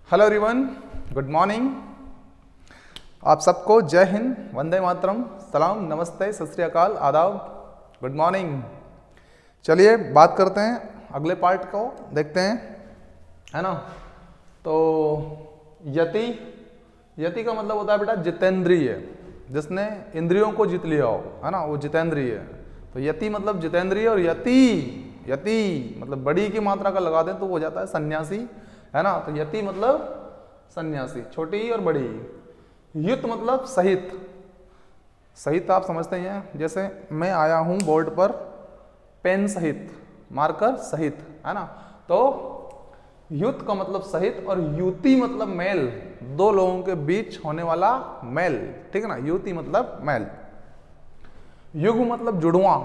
Hello everyone, good morning. आप सबको जय हिंद, वंदे मातरम, सलाम, नमस्ते, सत श्री अकाल, आदाब, गुड मॉर्निंग। चलिए बात करते हैं, अगले पार्ट को देखते हैं, है ना। तो यति, यति का मतलब होता है बेटा जितेंद्रिय, जिसने इंद्रियों को जीत लिया हो, है ना, वो जितेंद्रिय है। तो यति मतलब जितेंद्रिय, और यति, यति मतलब बड़ी की मात्रा का लगा दें तो हो जाता है सन्यासी, है ना। तो यति मतलब सन्यासी, छोटी और बड़ी। युत मतलब सहित, सहित आप समझते ही हैं, जैसे मैं आया हूं बोर्ड पर पेन सहित, मार्कर सहित, है ना। तो युत का मतलब सहित, और युति मतलब मेल, दो लोगों के बीच होने वाला मेल, ठीक है ना। युति मतलब मेल। युग्म मतलब जुड़वा,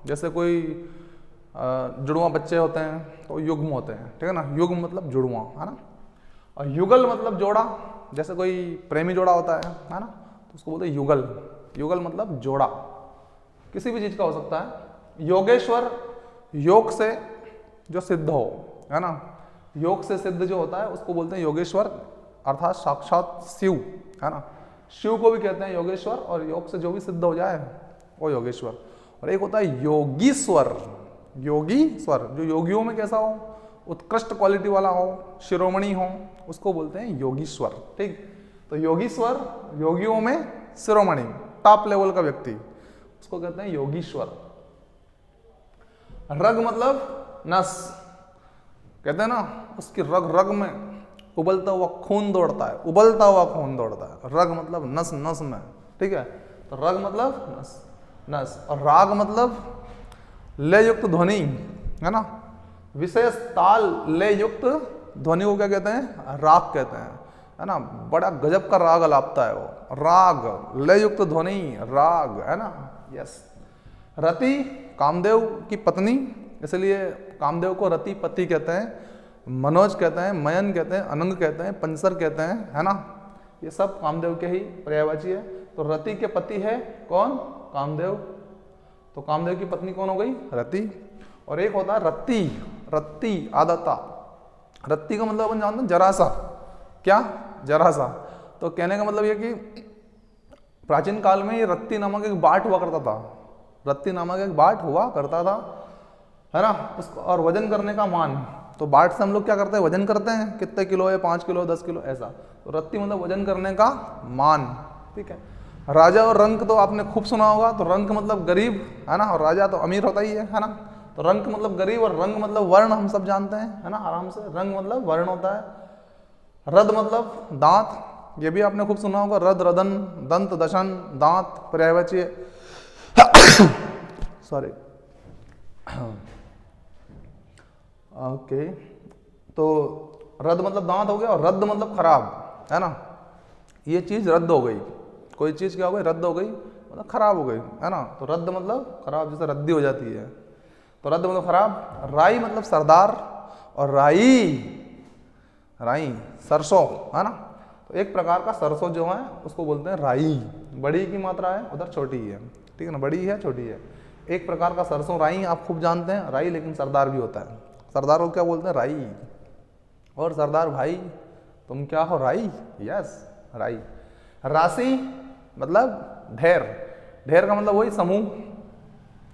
जैसे कोई जुड़वा बच्चे होते हैं तो युग्म होते हैं, ठीक है ना। युग्म मतलब जुड़वा, है ना। और युगल मतलब जोड़ा, जैसे कोई प्रेमी जोड़ा होता है ना, तो उसको बोलते हैं युगल। युगल मतलब जोड़ा, किसी भी चीज का हो सकता है। योगेश्वर, योग से जो सिद्ध हो, है ना, योग से सिद्ध जो होता है उसको बोलते हैं योगेश्वर, अर्थात साक्षात शिव, है ना। शिव को भी कहते हैं योगेश्वर, और योग से जो भी सिद्ध हो जाए वो योगेश्वर। और एक होता है योगीश्वर, योगीश्वर जो योगियों में कैसा हो, उत्कृष्ट क्वालिटी वाला हो, शिरोमणि हो, उसको बोलते हैं योगीश्वर, ठीक। तो योगीश्वर योगियों में शिरोमणि, टॉप लेवल का व्यक्ति, उसको कहते हैं योगीश्वर। रग मतलब नस, कहते हैं ना उसकी रग रग में उबलता हुआ खून दौड़ता है, उबलता हुआ खून दौड़ता है। रग मतलब नस, नस में, ठीक है। तो रग मतलब नस, नस। और राग मतलब लय युक्त ध्वनि, है ना, विशेष ताल लय युक्त ध्वनि को क्या कहते हैं, राग कहते हैं, है ना। बड़ा गजब का राग अलापता है वो, राग, लय युक्त ध्वनि, राग, है ना, यस। रति कामदेव की पत्नी, इसलिए कामदेव को रति पति कहते हैं। मनोज कहते हैं, मयन कहते हैं, अनंग कहते हैं, पंचर कहते हैं, है ना। ये सब कामदेव के ही पर्यायवाची है। तो रति के पति है कौन, कामदेव। तो कामदेव की पत्नी कौन हो गई, रति। और एक होता है रत्ती, रत्ती आदता। रत्ती का मतलब अपन जानते हैं जरा सा, क्या, जरा सा। तो कहने का मतलब ये कि प्राचीन काल में ये रत्ती नामक एक बाट हुआ करता था, रत्ती नामक एक बाट हुआ करता था, है ना। उसको और वजन करने का मान, तो बाट से हम लोग क्या करते हैं, वजन करते हैं, कितने किलो है, 5 किलो, 10 किलो, ऐसा। तो रत्ती मतलब वजन करने का मान, ठीक है। राजा और रंक तो आपने खूब सुना होगा। तो रंक मतलब गरीब, है ना, और राजा तो अमीर होता ही है ना। तो रंक मतलब गरीब, और रंग मतलब वर्ण, हम सब जानते हैं, है ना, आराम से। रंग मतलब वर्ण होता है। रद मतलब दांत, ये भी आपने खूब सुना होगा। रद, रदन, दंत, दशन, दांत, पर्यायवाची, सॉरी, ओके। तो रद मतलब दांत हो गया, और रद्द मतलब खराब, है ना। ये चीज रद्द हो गई, कोई चीज क्या हो गई, रद्द हो गई, मतलब खराब हो गई, है ना। तो रद्द मतलब खराब, जैसे रद्दी हो जाती है, तो रद्द मतलब खराब। राई मतलब सरदार, और राई, राई सरसों, है ना। तो एक प्रकार का सरसों जो है उसको बोलते हैं राई। बड़ी की मात्रा है, उधर छोटी है, ठीक है ना, बड़ी है छोटी है। एक प्रकार का सरसों, राई आप खूब जानते हैं, राई, लेकिन सरदार भी होता है। सरदार को क्या बोलते हैं, राई। और सरदार भाई तुम क्या हो, राई, यस, राई। राशि मतलब ढेर, ढेर का मतलब वही समूह,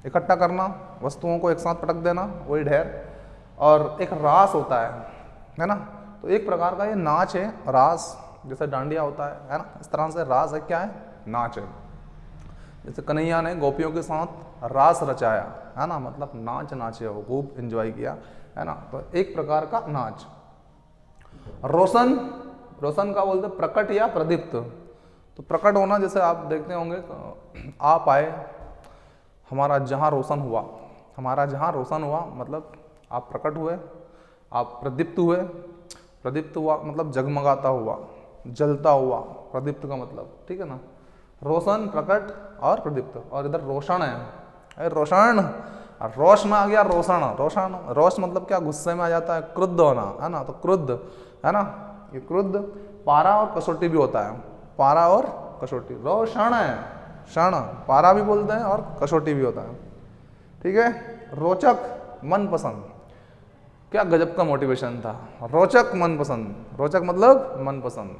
इकट्ठा करना, वस्तुओं को एक साथ पटक देना, वही ढेर। और एक रास होता है ना। तो एक प्रकार का ये नाच है, रास, जैसे डांडिया होता है ना, इस तरह से रास है, क्या है, नाच है। जैसे कन्हैया ने गोपियों के साथ रास रचाया, है ना, मतलब नाच नाचे, वो खूब एंजॉय किया, है ना। तो एक प्रकार का नाच। रोशन, रोशन का बोलते प्रकट या प्रदीप्त। तो प्रकट होना, जैसे आप देखते होंगे, आप आए, हमारा जहां रोशन हुआ, हमारा जहां रोशन हुआ मतलब आप प्रकट हुए, आप प्रदीप्त हुए। प्रदीप्त हुआ मतलब जगमगाता हुआ, जलता हुआ, प्रदीप्त का मतलब, ठीक है ना। रोशन, प्रकट और प्रदीप्त। और इधर रोशन है, अरे रोशन, रोश में आ गया रोशन, रोशन, रोश मतलब क्या, गुस्से में आ जाता है, क्रुद्ध होना, है ना। तो क्रुद्ध, है ना, ये क्रुद्ध। पारा और कसौटी भी होता है, पारा और कसौटी। रोशन है, क्षण, पारा भी बोलते हैं और कसौटी भी होता है, ठीक है। रोचक, मनपसंद। क्या गजब का मोटिवेशन था। रोचक मनपसंद, रोचक मतलब मनपसंद,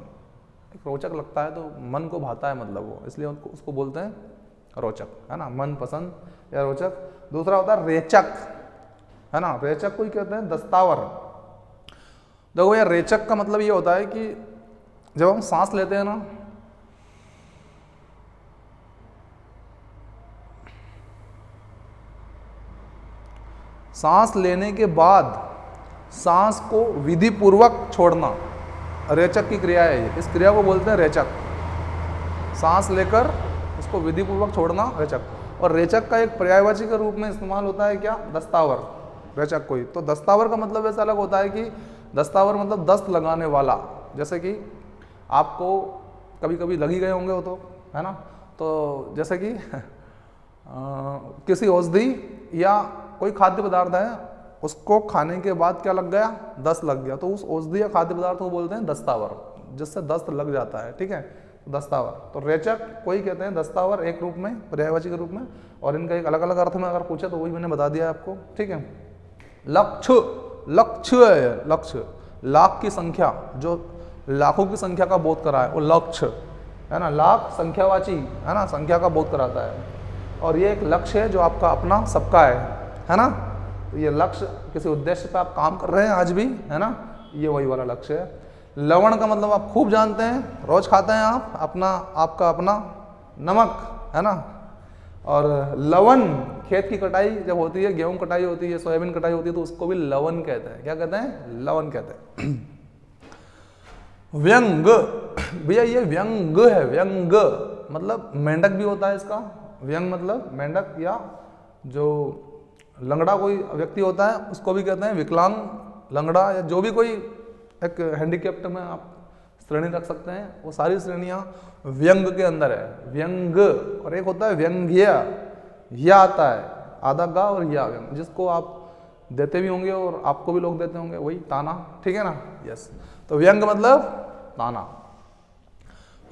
रोचक लगता है तो मन को भाता है मतलब वो, इसलिए उसको बोलते हैं रोचक, है ना, मनपसंद या रोचक। दूसरा होता है रेचक, है ना, रेचक को ही कहते हैं दस्तावर। देखो यार, रेचक का मतलब ये होता है कि जब हम सांस लेते हैं ना, सांस लेने के बाद सांस को विधि पूर्वक छोड़ना रेचक की क्रिया है ये, इस क्रिया को बोलते हैं रेचक। सांस लेकर उसको विधि पूर्वक छोड़ना रेचक। और रेचक का एक पर्यायवाची के रूप में इस्तेमाल होता है क्या, दस्तावर, रेचक कोई। तो दस्तावर का मतलब ऐसा अलग होता है कि दस्तावर मतलब दस्त लगाने वाला, जैसे कि आपको कभी कभी लगी गए होंगे वो तो, है ना, तो जैसे कि किसी औषधि या कोई खाद्य पदार्थ है, उसको खाने के बाद क्या लग गया, दस्त लग गया, तो उस औषधि या खाद्य पदार्थ को बोलते हैं दस्तावर, जिससे दस्त लग जाता है, ठीक है, दस्तावर। तो रेचक कोई कहते हैं दस्तावर एक रूप में, पर्यायवाची के रूप में, और इनका एक अलग अलग अर्थ में अगर पूछे तो वही मैंने बता दिया आपको, ठीक है। लक्ष्य, लक्ष्य है, लक्ष्य, लाख की संख्या, जो लाखों की संख्या का बोध करा है वो लक्ष्य, है ना, लाख संख्यावाची, है ना, संख्या का बोध कराता है। और ये एक लक्ष्य है जो आपका अपना सबका है ना। तो ये लक्ष्य, किसी उद्देश्य पे आप काम कर रहे हैं आज भी, है ना, ये वही वाला लक्ष्य है। लवण का मतलब आप खूब जानते हैं, रोज खाते हैं आप, अपना आपका अपना नमक, है ना। और लवन, खेत की कटाई जब होती है, गेहूं कटाई होती है, सोयाबीन कटाई होती है, तो उसको भी लवन कहते हैं। क्या कहते हैं, लवन कहते हैं। व्यंग, भैया ये व्यंग है, व्यंग मतलब मेंढक भी होता है इसका, व्यंग मतलब मेंढक, या जो लंगड़ा कोई व्यक्ति होता है उसको भी कहते हैं विकलांग, लंगड़ा, या जो भी कोई एक हैंडीकैप्ट में आप श्रेणी रख सकते हैं, वो सारी श्रेणियां व्यंग के अंदर है, व्यंग। और एक होता है व्यंग्य, या आता है आधा गा और या व्यंग, जिसको आप देते भी होंगे और आपको भी लोग देते होंगे, वही ताना, ठीक है ना, यस। तो व्यंग मतलब ताना।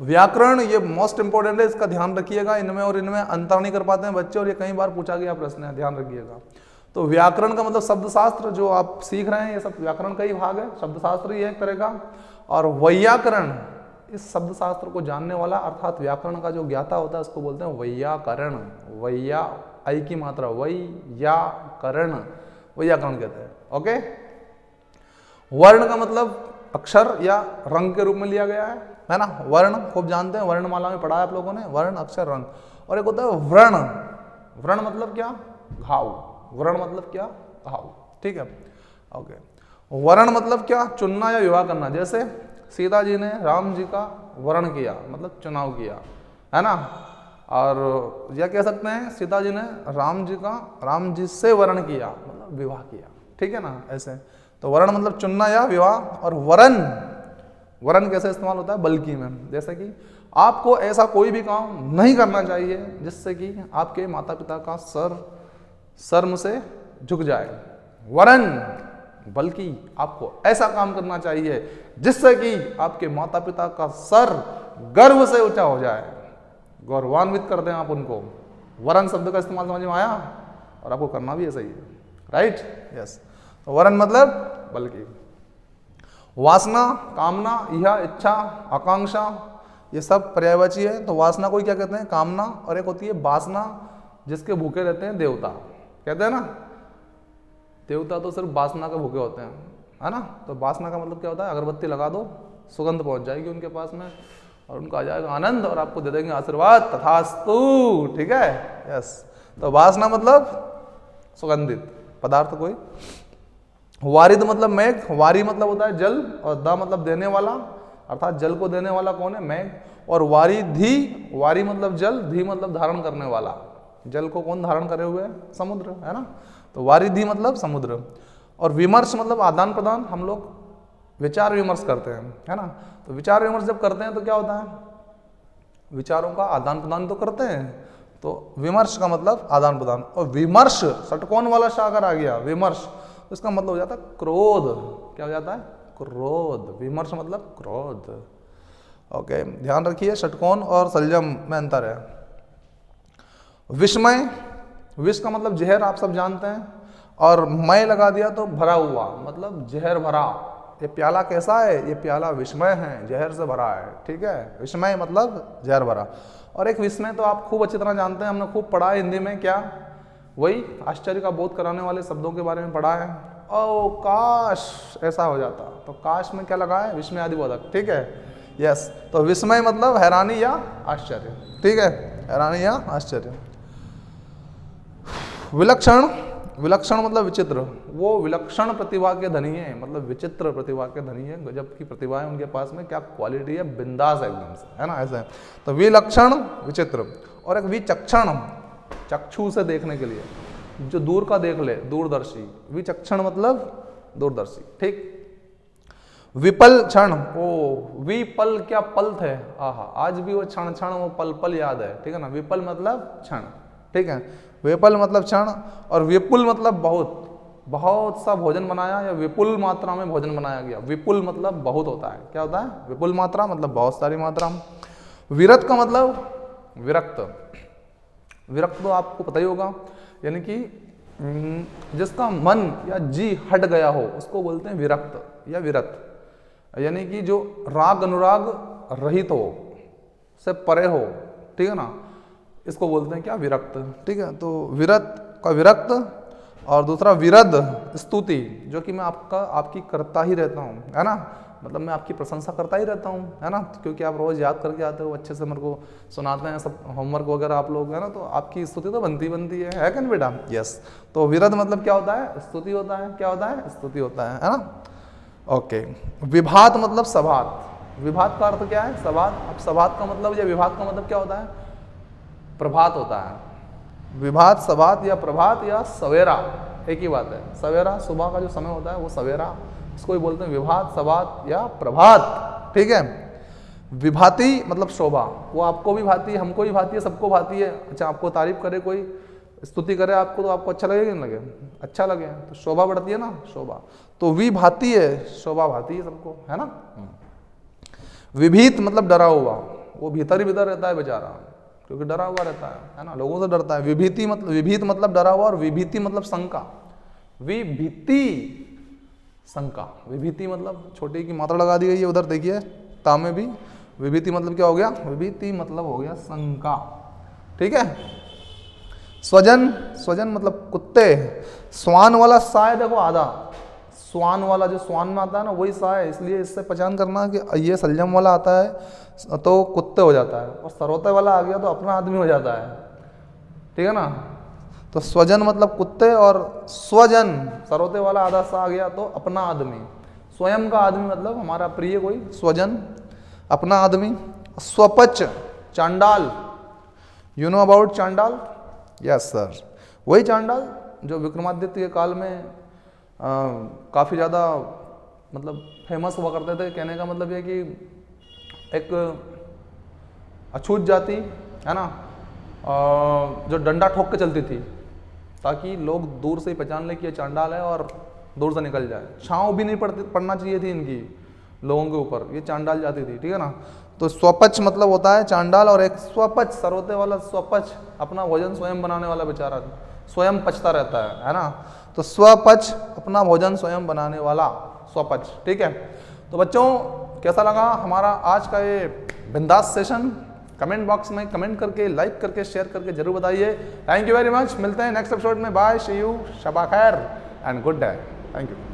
व्याकरण, ये मोस्ट इंपॉर्टेंट है, इसका ध्यान रखिएगा, इनमें और इनमें अंतर नहीं कर पाते हैं बच्चे, और ये कई बार पूछा गया प्रश्न है, ध्यान रखिएगा। तो व्याकरण का मतलब शब्दशास्त्र, जो आप सीख रहे हैं ये सब व्याकरण का ही भाग है, शब्दशास्त्र ही है एक तरह का। और वैयाकरण, इस शब्दशास्त्र को जानने वाला, अर्थात व्याकरण का जो ज्ञाता होता है उसको बोलते हैं वैयाकरण। वैया, आई की मात्रा, वैयाकरण, वैयाकरण कहते हैं, ओके। वर्ण का मतलब अक्षर या रंग के रूप में लिया गया है ना, वर्ण खूब जानते हैं, वर्णमाला में पढ़ा है आप लोगों ने, वर्ण, अक्षर, रंग। और एक होता है व्रण, व्रण मतलब क्या, घाव, व्रण मतलब क्या, घाव, ठीक है, ओके। वर्ण मतलब क्या, चुनना या विवाह करना, जैसे सीता जी ने राम जी का वर्ण किया, मतलब चुनाव किया, है ना। और या कह सकते हैं सीता जी ने राम जी से वर्ण किया, मतलब विवाह किया, ठीक है ना, ऐसे। तो वर्ण मतलब चुनना या विवाह। और वरण, वरण कैसे इस्तेमाल होता है, बल्कि में, जैसे कि आपको ऐसा कोई भी काम नहीं करना चाहिए जिससे कि आपके माता पिता का सर शर्म से झुक जाए, वरन बल्कि आपको ऐसा काम करना चाहिए जिससे कि आपके माता पिता का सर गर्व से ऊंचा हो जाए, गौरवान्वित कर दें आप उनको। वरन शब्द का इस्तेमाल समझ में आया, और आपको करना भी ऐसा ही है, राइट, यस। तो वरन मतलब बल्कि। वासना, कामना, यह इच्छा, आकांक्षा, ये सब पर्यायवाची है। तो वासना को क्या कहते हैं, कामना। और एक होती है वासना, जिसके भूखे रहते हैं देवता, कहते हैं ना, देवता तो सिर्फ वासना के भूखे होते हैं, है ना। तो वासना का मतलब क्या होता है, अगरबत्ती लगा दो, सुगंध पहुंच जाएगी उनके पास में, और उनको आ जाएगा आनंद, और आपको दे देंगे आशीर्वाद, तथास्तु, ठीक है, यस। तो वासना मतलब सुगंधित पदार्थ कोई। वारिद मतलब मेघ, वारी मतलब होता है जल, और द मतलब देने वाला, अर्थात जल को देने वाला कौन है, मेघ। और वारिधि, वारी मतलब जल, धी मतलब धारण करने वाला, जल को कौन धारण करे हुए है, समुद्र, है ना। तो वारिधि मतलब समुद्र। और विमर्श मतलब आदान प्रदान, हम लोग विचार विमर्श करते हैं, है ना। तो विचार विमर्श जब करते हैं तो क्या होता है, विचारों का आदान प्रदान तो करते हैं, तो विमर्श का मतलब आदान प्रदान। और विमर्श, षटकोण वाला शागर आ गया, विमर्श, इसका मतलब हो जाता है क्रोध, क्या हो जाता है, क्रोध, विमर्श मतलब क्रोध, ओके। ध्यान रखिए षटकोण और संयम में अंतर है। विस्मय, विष का मतलब जहर, आप सब जानते हैं। और मय लगा दिया तो भरा हुआ, मतलब जहर भरा। ये प्याला कैसा है? ये प्याला विस्मय है, जहर से भरा है, ठीक है। विस्मय मतलब जहर भरा। और एक विस्मय तो आप खूब अच्छी तरह जानते हैं, हमने खूब पढ़ा है हिंदी में, क्या? वही आश्चर्य का बोध कराने वाले शब्दों के बारे में पढ़ा है। ओ काश ऐसा हो जाता, तो काश में क्या लगा है? विस्मय आदि बोधक, ठीक है। यस, तो विस्मय मतलब हैरानी या आश्चर्य, ठीक है, हैरानी या आश्चर्य। विलक्षण, विलक्षण मतलब विचित्र। वो विलक्षण प्रतिभा के धनी है, मतलब विचित्र प्रतिभा के धनी है, गजब की प्रतिभा है उनके पास में, क्या क्वालिटी है, बिंदास एकदम से, है ना, ऐसा है। तो विलक्षण विचित्र। और एक विचक्षण, चक्षु से देखने के लिए, जो दूर का देख ले, दूरदर्शी। विचक्षण मतलब दूरदर्शी, ठीक। विपल क्षण, ओ विपल क्या पल थे, आहा, आज भी वो क्षण क्षण वो पल पल याद है, ठीक है ना। विपल मतलब क्षण, ठीक है। विपल मतलब क्षण। और विपुल मतलब बहुत, बहुत सा भोजन बनाया या विपुल मात्रा में भोजन बनाया गया। विपुल मतलब बहुत होता है, क्या होता है? विपुल मात्रा मतलब बहुत सारी मात्रा में। विरत का मतलब विरक्त। विरक्त तो आपको पता ही होगा, यानी कि जिसका मन या जी हट गया हो उसको बोलते हैं विरक्त या विरत। यानी कि जो राग अनुराग रहित हो, से परे हो, ठीक है ना, इसको बोलते हैं क्या? विरक्त, ठीक है। तो विरत का विरक्त। और दूसरा विरद, स्तुति, जो कि मैं आपकी करता ही रहता हूँ, है ना, मतलब मैं आपकी प्रशंसा करता ही रहता हूँ, है ना, क्योंकि आप रोज याद करके आते हो, अच्छे से मेरे को सुनाते हैं सब होमवर्क वगैरह आप लोग, है ना, तो आपकी स्तुति तो बनती है कि नहीं बेटा? यस। तो विरद मतलब क्या होता है? स्तुति होता है। क्या होता है? स्तुति होता है ना। ओके। विभात मतलब सभात। विभात का अर्थ क्या है? सभात। अब सभात का मतलब या विभात का मतलब क्या होता है? प्रभात होता है। विभात, सभात या प्रभात या सवेरा एक ही बात है। सवेरा सुबह का जो समय होता है वो सवेरा, इसको ही बोलते हैं विभात, सभात या प्रभात, ठीक है। विभाति मतलब शोभा, वो आपको भी भाती है, हमको भी भाती है, सबको भाती है। अच्छा, आपको तारीफ करे कोई, स्तुति करे आपको, तो आपको अच्छा लगे कि नहीं लगे? अच्छा लगे, तो शोभा बढ़ती है ना, शोभा। तो विभाती है, शोभा भाती है सबको, है ना। विभीत मतलब डरा हुआ, वो भीतर ही भीतर रहता है बेचारा, क्योंकि डरा हुआ रहता है ना, लोगों से डरता है। विभीति मतलब, विभीत मतलब डरा हुआ, और विभीति मतलब शंका। विभीति शंका, विभीति मतलब छोटी की मात्रा लगा दी गई है उधर, देखिए ता में भी। विभीति मतलब क्या हो गया? विभीति मतलब हो गया शंका, ठीक है। स्वजन, स्वजन मतलब कुत्ते। स्वान वाला सा है, देखो आधा, स्वान वाला जो स्वान में आता है ना वही सा है, इसलिए इससे पहचान करना कि ये सलजम वाला आता है तो कुत्ते हो जाता है, और सरोते वाला आ गया तो अपना आदमी हो जाता है, ठीक है ना। तो स्वजन मतलब कुत्ते, और स्वजन सरोते वाला आधा सा आ गया तो अपना आदमी। स्वयं का आदमी मतलब हमारा प्रिय कोई, स्वजन अपना आदमी। स्वपच चांडाल, यू नो अबाउट चांडाल? यस सर, वही चांडाल जो विक्रमादित्य के काल में काफ़ी ज़्यादा मतलब फेमस हुआ करते थे। कहने का मतलब ये कि एक अछूत जाति है ना, जो डंडा ठोक के चलती थी, ताकि लोग दूर से ही पहचान ले कि ये चांडाल है और दूर से निकल जाए। छाँव भी नहीं पड़ना चाहिए थी इनकी लोगों के ऊपर, ये चांडाल जाती थी, ठीक है ना। तो स्वपच मतलब होता है चांडाल, और एक स्वपच सरोते वाला, स्वपच अपना भोजन स्वयं बनाने वाला बेचारा, स्वयं पचता रहता है ना। तो स्वपच अपना भोजन स्वयं बनाने वाला, स्वपच, ठीक है। तो बच्चों कैसा लगा हमारा आज का ये बिंदास सेशन? कमेंट बॉक्स में कमेंट करके, लाइक करके, शेयर करके जरूर बताइए। थैंक यू वेरी मच, मिलते हैं नेक्स्ट एपिसोड में। बाय, सी यू, शबा खैर and good day. Thank you.